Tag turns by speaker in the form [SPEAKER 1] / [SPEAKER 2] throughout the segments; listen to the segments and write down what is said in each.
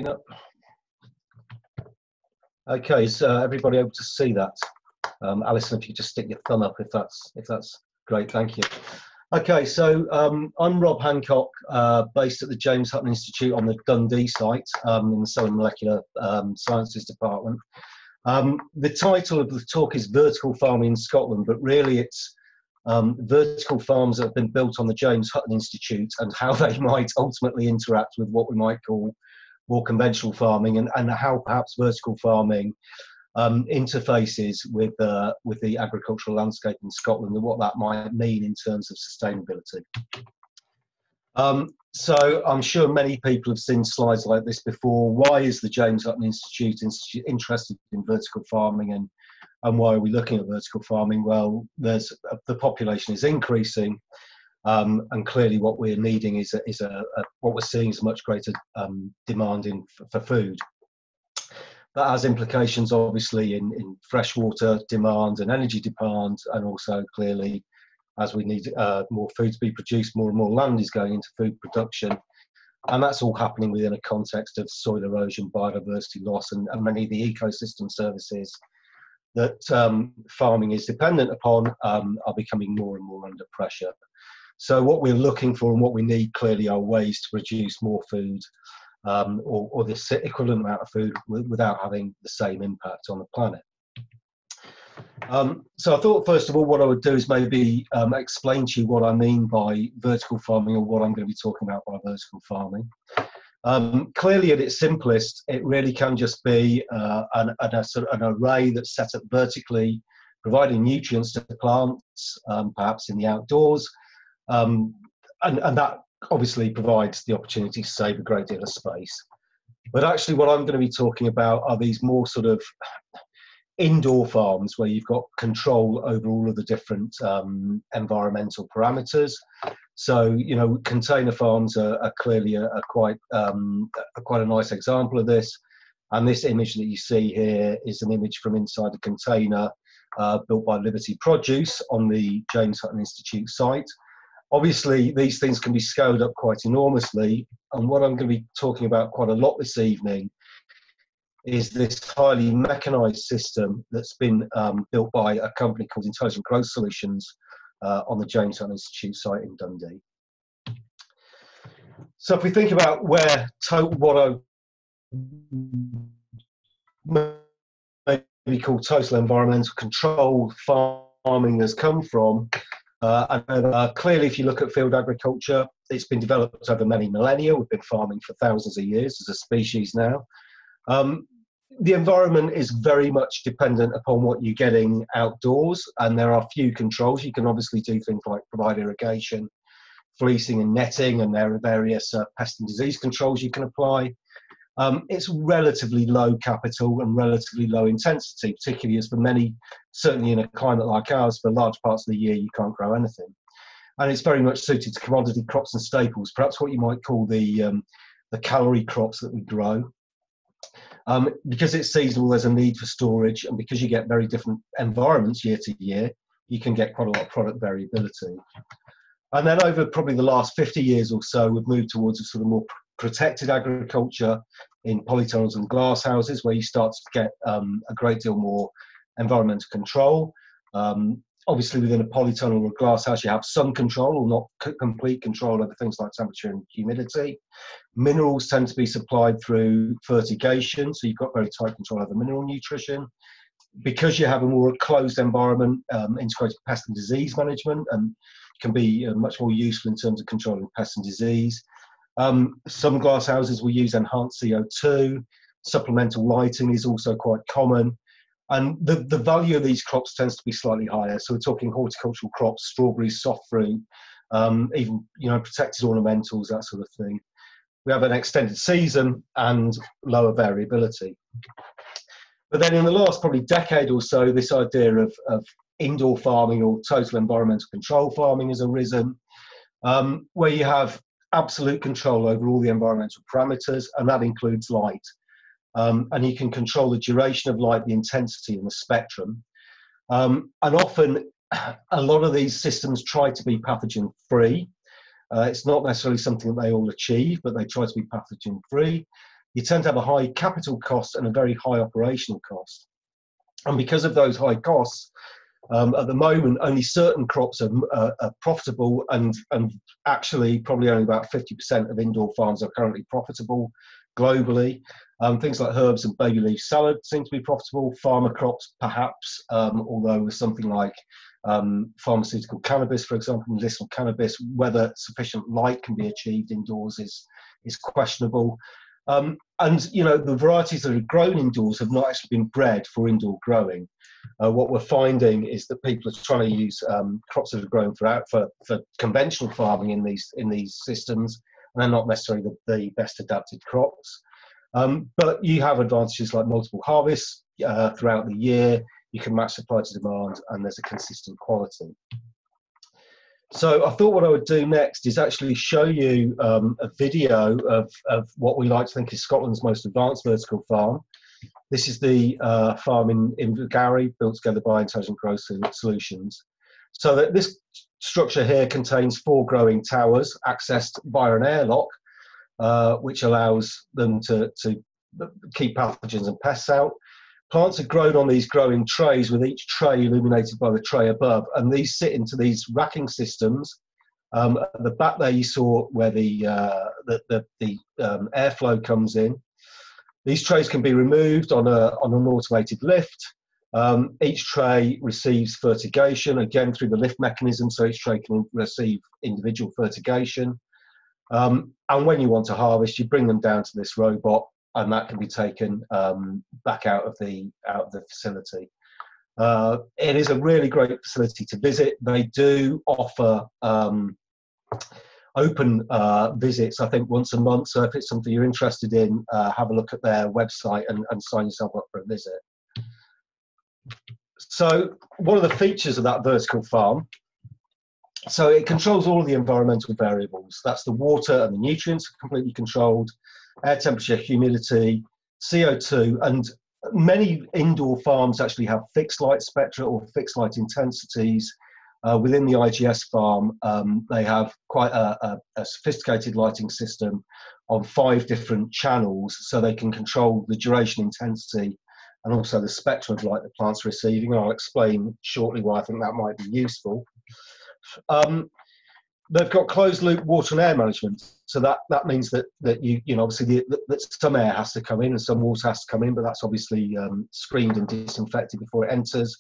[SPEAKER 1] Up. Okay, so everybody able to see that? Alison, if you just stick your thumb up, if that's great, thank you. Okay, so I'm Rob Hancock, based at the James Hutton Institute on the Dundee site in the Cell and Molecular Sciences Department. The title of the talk is Vertical Farming in Scotland, but really it's vertical farms that have been built on the James Hutton Institute and how they might ultimately interact with what we might call more conventional farming, and how perhaps vertical farming interfaces with the agricultural landscape in Scotland and what that might mean in terms of sustainability. So I'm sure many people have seen slides like this before. Why is the James Hutton Institute interested in vertical farming, and why are we looking at vertical farming? Well, the population is increasing. And clearly what we're needing is what we're seeing is much greater demand for food. That has implications obviously in freshwater demand and energy demand, and also clearly as we need more food to be produced, more and more land is going into food production. And that's all happening within a context of soil erosion, biodiversity loss, and many of the ecosystem services that farming is dependent upon are becoming more and more under pressure. So what we're looking for and what we need clearly are ways to produce more food or the equivalent amount of food without having the same impact on the planet. So I thought first of all what I would do is maybe explain to you what I mean by vertical farming, or what I'm going to be talking about by vertical farming. Clearly at its simplest, it really can just be an array that's set up vertically, providing nutrients to the plants, perhaps in the outdoors. And that obviously provides the opportunity to save a great deal of space. But actually what I'm going to be talking about are these more sort of indoor farms where you've got control over all of the different environmental parameters. So, you know, container farms are clearly quite a nice example of this. And this image that you see here is an image from inside a container built by Liberty Produce on the James Hutton Institute site. Obviously, these things can be scaled up quite enormously, and what I'm going to be talking about quite a lot this evening is this highly mechanised system that's been built by a company called Intelligent Growth Solutions on the James Hutton Institute site in Dundee. So if we think about where what I maybe call total environmental control farming has come from, clearly, if you look at field agriculture, it's been developed over many millennia. We've been farming for thousands of years as a species now. The environment is very much dependent upon what you're getting outdoors, and there are few controls. You can obviously do things like provide irrigation, fleecing and netting, and there are various pest and disease controls you can apply. It's relatively low capital and relatively low intensity, particularly as for many, certainly in a climate like ours, for large parts of the year you can't grow anything. And it's very much suited to commodity crops and staples, perhaps what you might call the calorie crops that we grow. Because it's seasonal, there's a need for storage, and because you get very different environments year to year, you can get quite a lot of product variability. And then over probably the last 50 years or so, we've moved towards a sort of more protected agriculture in polytunnels and glass houses, where you start to get a great deal more environmental control. Obviously, within a polytunnel or a glass house, you have some control, or not complete control, over things like temperature and humidity. Minerals tend to be supplied through fertigation, so you've got very tight control over mineral nutrition. Because you have a more closed environment, integrated pest and disease management can be much more useful in terms of controlling pests and disease. Some glass houses will use enhanced CO2. Supplemental lighting is also quite common. And the value of these crops tends to be slightly higher. So we're talking horticultural crops, strawberries, soft fruit, even, you know, protected ornamentals, that sort of thing. We have an extended season and lower variability. But then in the last probably decade or so, this idea of indoor farming or total environmental control farming has arisen, where you have absolute control over all the environmental parameters, and that includes light. And you can control the duration of light, the intensity, and the spectrum. And often, a lot of these systems try to be pathogen-free. It's not necessarily something that they all achieve, but they try to be pathogen-free. you tend to have a high capital cost and a very high operational cost. And because of those high costs, at the moment, only certain crops are profitable, and actually probably only about 50% of indoor farms are currently profitable globally. Things like herbs and baby leaf salad seem to be profitable. Farmer crops, perhaps, although with something like pharmaceutical cannabis, for example, medicinal cannabis, whether sufficient light can be achieved indoors is questionable. And you know, the varieties that are grown indoors have not actually been bred for indoor growing. What we're finding is that people are trying to use crops that are grown for conventional farming in these systems, and they're not necessarily the best adapted crops. But you have advantages like multiple harvests throughout the year. You can match supply to demand, and there's a consistent quality. So I thought what I would do next is actually show you a video of what we like to think is Scotland's most advanced vertical farm. This is the farm in Gary, built together by Intelligent Growth Solutions. So that this structure here contains 4 growing towers accessed via an airlock, which allows them to keep pathogens and pests out. Plants are grown on these growing trays, with each tray illuminated by the tray above, and these sit into these racking systems. At the back there, you saw where the airflow comes in. These trays can be removed on an automated lift. Each tray receives fertigation, again through the lift mechanism, so each tray can receive individual fertigation. And when you want to harvest, you bring them down to this robot, and that can be taken back out of the facility. It is a really great facility to visit. They do offer open visits, I think, once a month. So if it's something you're interested in, have a look at their website and sign yourself up for a visit. So one of the features of that vertical farm, so it controls all of the environmental variables. That's the water and the nutrients are completely controlled, air temperature, humidity, CO2, and many indoor farms actually have fixed light spectra or fixed light intensities. Within the IGS farm, they have quite a sophisticated lighting system on 5 different channels, so they can control the duration, intensity, and also the spectrum of light the plant's receiving. I'll explain shortly why I think that might be useful. They've got closed loop water and air management, so that means that you know, obviously that some air has to come in and some water has to come in, but that's obviously screened and disinfected before it enters.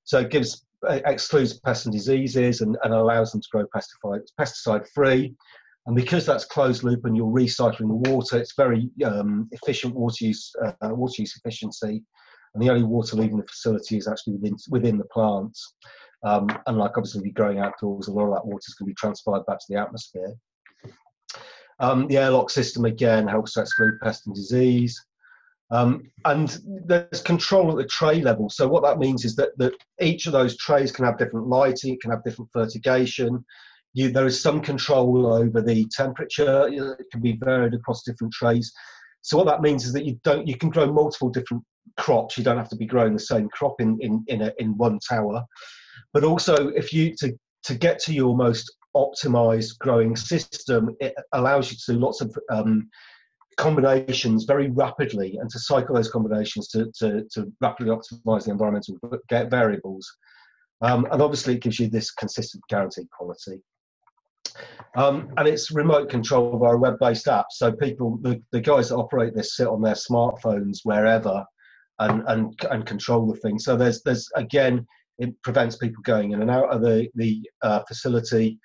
[SPEAKER 1] So it excludes pests and diseases and allows them to grow pesticide free. And because that's closed loop and you're recycling the water, it's very efficient water use efficiency. And the only water leaving the facility is actually within the plants. Unlike obviously be growing outdoors, a lot of that water is going to be transpired back to the atmosphere. The airlock system again helps to exclude pest and disease. And there's control at the tray level. So what that means is that each of those trays can have different lighting, it can have different fertigation. There is some control over the temperature. It can be varied across different trays. So what that means is that you can grow multiple different crops. You don't have to be growing the same crop in one tower. But also, if you to get to your most optimized growing system, it allows you to do lots of combinations very rapidly, and to cycle those combinations to rapidly optimize the environmental variables. And obviously, it gives you this consistent guaranteed quality. And it's remote control via a web-based app. So the guys that operate this sit on their smartphones wherever and control the thing. So there's again, it prevents people going in and out of the facility,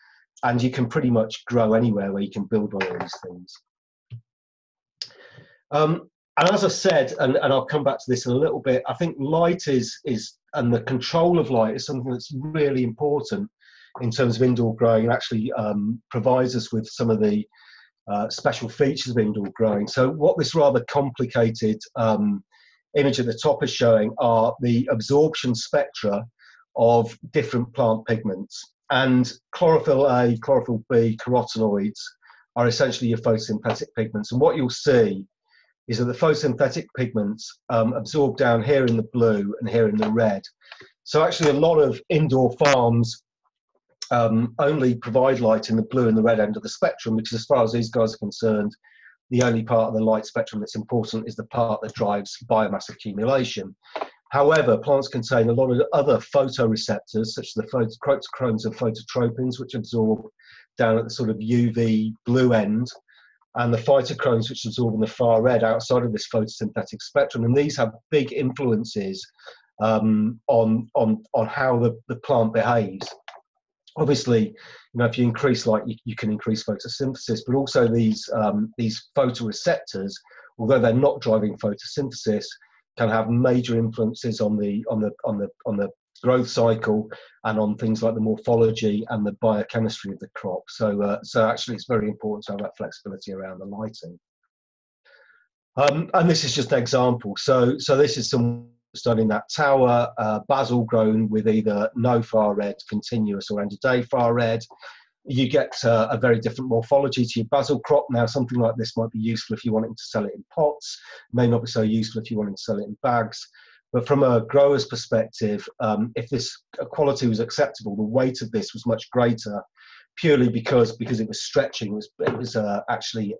[SPEAKER 1] and you can pretty much grow anywhere where you can build one of these things. And as I said, and I'll come back to this in a little bit, I think light and the control of light is something that's really important in terms of indoor growing, and actually provides us with some of the special features of indoor growing. So what this rather complicated image at the top is showing are the absorption spectra of different plant pigments. And chlorophyll A, chlorophyll B, carotenoids are essentially your photosynthetic pigments. And what you'll see is that the photosynthetic pigments absorb down here in the blue and here in the red. So actually a lot of indoor farms only provide light in the blue and the red end of the spectrum, because as far as these guys are concerned, the only part of the light spectrum that's important is the part that drives biomass accumulation. However, plants contain a lot of other photoreceptors, such as the photochromes and phototropins, which absorb down at the sort of UV blue end, and the phytochromes, which absorb in the far red outside of this photosynthetic spectrum. And these have big influences on how the plant behaves. Obviously, if you increase light, you can increase photosynthesis, but also these photoreceptors, although they're not driving photosynthesis, can have major influences on the growth cycle and on things like the morphology and the biochemistry of the crop. So actually, it's very important to have that flexibility around the lighting. And this is just an example. So this is some studying that tower, basil grown with either no far red, continuous, or end of day far red. You get a very different morphology to your basil crop. Now, something like this might be useful if you wanted to sell it in pots, may not be so useful if you wanted to sell it in bags. But from a grower's perspective, if this quality was acceptable, the weight of this was much greater, purely because it was stretching. It was actually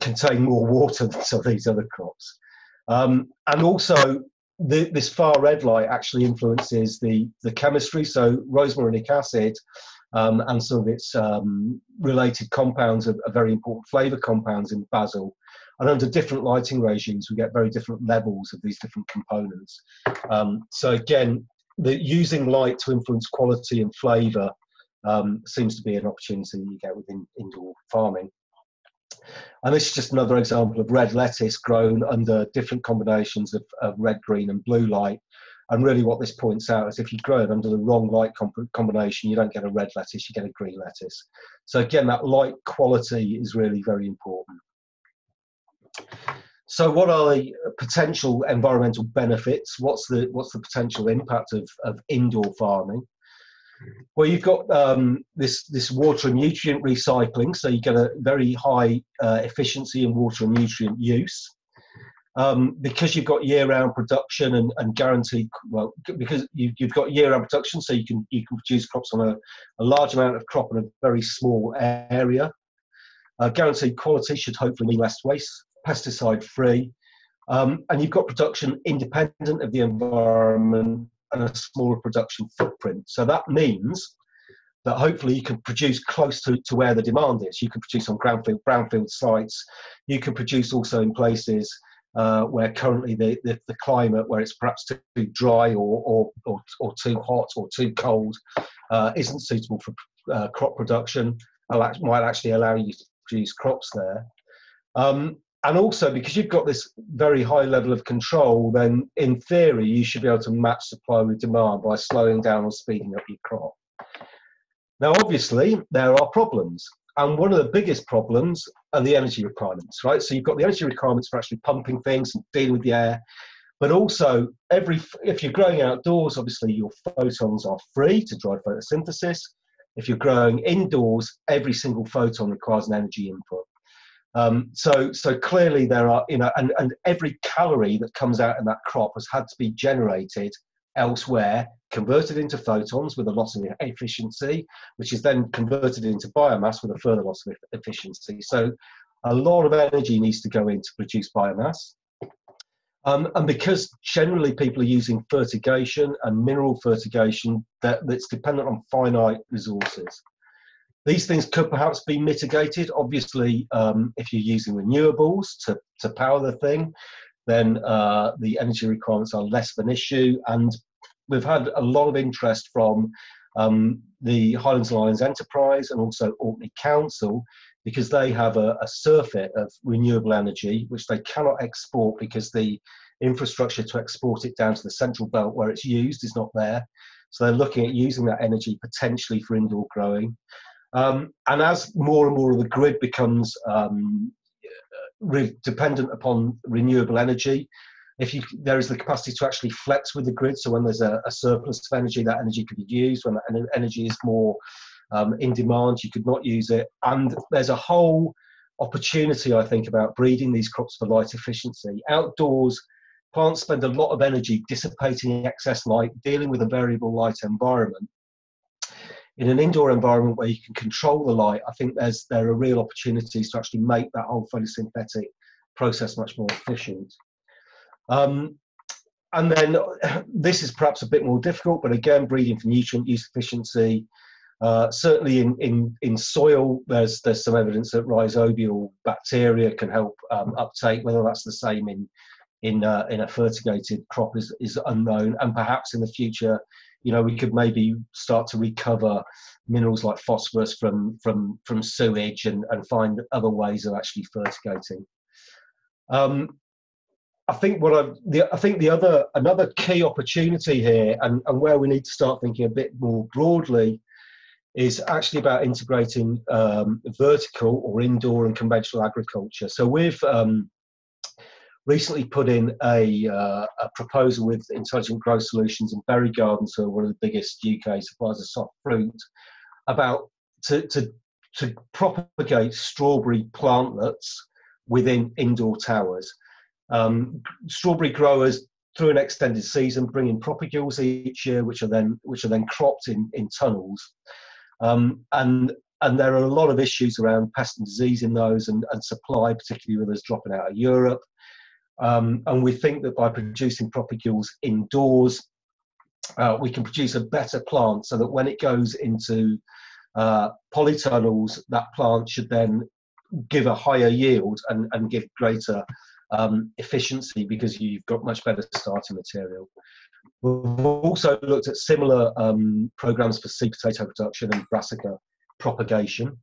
[SPEAKER 1] contained more water than some of these other crops. And also, this far red light actually influences the chemistry. So rosmarinic acid and some of its related compounds are very important flavour compounds in basil. And under different lighting regimes, we get very different levels of these different components. So again, using light to influence quality and flavour seems to be an opportunity that you get within indoor farming. And this is just another example of red lettuce grown under different combinations of red, green and blue light. And really what this points out is if you grow it under the wrong light combination, you don't get a red lettuce, you get a green lettuce. So again, that light quality is really very important. So what are the potential environmental benefits? What's the potential impact of indoor farming? Well, you've got this water and nutrient recycling, so you get a very high efficiency in water and nutrient use. Because you've got year-round production and guaranteed, well, because you've got year-round production, so you can produce crops on a large amount of crop in a very small area. Guaranteed quality should hopefully mean less waste, pesticide-free, and you've got production independent of the environment and a smaller production footprint. So that means that hopefully you can produce close to where the demand is. You can produce on brownfield sites. You can produce also in places where currently the climate, where it's perhaps too dry or too hot or too cold, isn't suitable for crop production. Might actually allow you to produce crops there. And also, because you've got this very high level of control, then in theory, you should be able to match supply with demand by slowing down or speeding up your crop. Now, obviously, there are problems. And one of the biggest problems are the energy requirements, right? So you've got the energy requirements for actually pumping things and dealing with the air. But also, if you're growing outdoors, obviously, your photons are free to drive photosynthesis. If you're growing indoors, every single photon requires an energy input. So clearly there are, and every calorie that comes out in that crop has had to be generated elsewhere, converted into photons with a loss of efficiency, which is then converted into biomass with a further loss of efficiency. So a lot of energy needs to go in to produce biomass. And because generally people are using fertigation and mineral fertigation that's dependent on finite resources. These things could perhaps be mitigated. Obviously, if you're using renewables to power the thing, then the energy requirements are less of an issue. And we've had a lot of interest from the Highlands and Islands Enterprise and also Orkney Council, because they have a surfeit of renewable energy, which they cannot export because the infrastructure to export it down to the central belt where it's used is not there. So they're looking at using that energy potentially for indoor growing. And as more and more of the grid becomes dependent upon renewable energy, there is the capacity to actually flex with the grid. So when there's a surplus of energy, that energy could be used. When that energy is more in demand, you could not use it. And there's a whole opportunity, I think, about breeding these crops for light efficiency. Outdoors, plants spend a lot of energy dissipating excess light, dealing with a variable light environment. in an indoor environment where you can control the light, I think there are real opportunities to actually make that whole photosynthetic process much more efficient. And then this is perhaps a bit more difficult, but again, breeding for nutrient use efficiency. Certainly in soil, there's some evidence that rhizobial bacteria can help uptake. Whether that's the same in a fertigated crop is unknown, and perhaps in the future, we could maybe start to recover minerals like phosphorus from sewage and find other ways of actually fertigating. I think another key opportunity here, and where we need to start thinking a bit more broadly, is actually about integrating vertical or indoor and conventional agriculture. So we've recently put in a proposal with Intelligent Growth Solutions and Berry Gardens, who are one of the biggest UK suppliers of soft fruit, about to propagate strawberry plantlets within indoor towers. Strawberry growers, through an extended season, bring in propagules each year, which are then cropped in tunnels. And there are a lot of issues around pest and disease in those, and supply, particularly with us dropping out of Europe. And we think that by producing propagules indoors, we can produce a better plant, so that when it goes into polytunnels, that plant should then give a higher yield and give greater efficiency, because you've got much better starting material. We've also looked at similar programs for seed potato production and brassica propagation.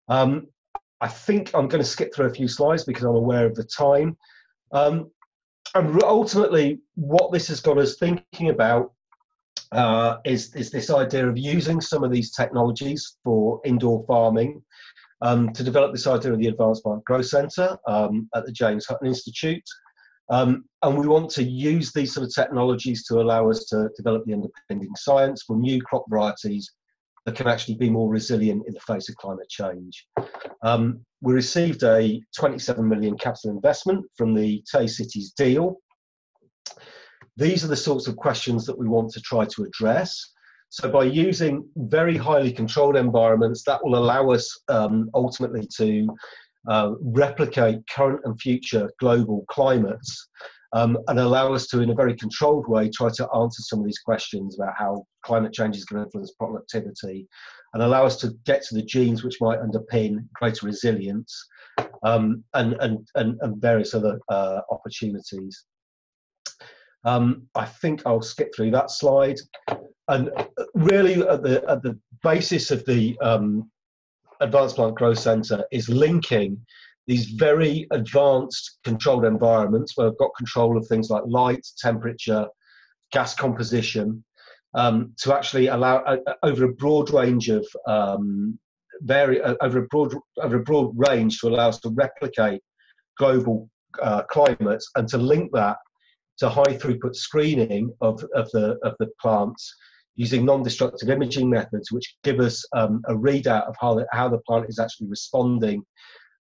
[SPEAKER 1] I think I'm going to skip through a few slides because I'm aware of the time. And ultimately, what this has got us thinking about is this idea of using some of these technologies for indoor farming, to develop this idea of the Advanced Plant Growth Centre at the James Hutton Institute. And we want to use these sort of technologies to allow us to develop the underpinning science for new crop varieties that can actually be more resilient in the face of climate change. We received a 27 million capital investment from the Tay Cities deal. These are the sorts of questions that we want to try to address. So by using very highly controlled environments, that will allow us ultimately to replicate current and future global climates, and allow us to, in a very controlled way, try to answer some of these questions about how climate change is going to influence productivity, and allow us to get to the genes which might underpin greater resilience, and various other opportunities. I think I'll skip through that slide. And really, at the basis of the Advanced Plant Growth Centre is linking these very advanced controlled environments where we've got control of things like light, temperature, gas composition, to actually allow over a broad range of over a broad range to allow us to replicate global climates, and to link that to high throughput screening of the plants using non-destructive imaging methods, which give us a readout of how the plant is actually responding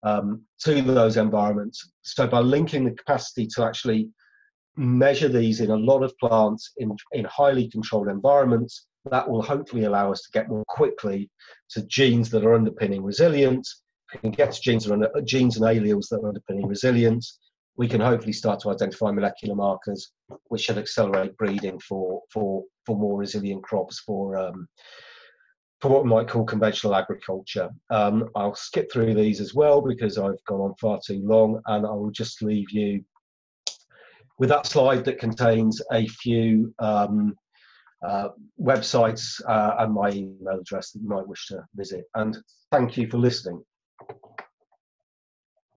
[SPEAKER 1] to those environments. So by linking the capacity to actually measure these in a lot of plants in highly controlled environments, that will hopefully allow us to get more quickly to genes that are underpinning resilience. We can get to genes and alleles that are underpinning resilience. We can hopefully start to identify molecular markers which should accelerate breeding for more resilient crops for what we might call conventional agriculture. I'll skip through these as well because I've gone on far too long, and I will just leave you with that slide that contains a few websites and my email address that you might wish to visit. And thank you for listening.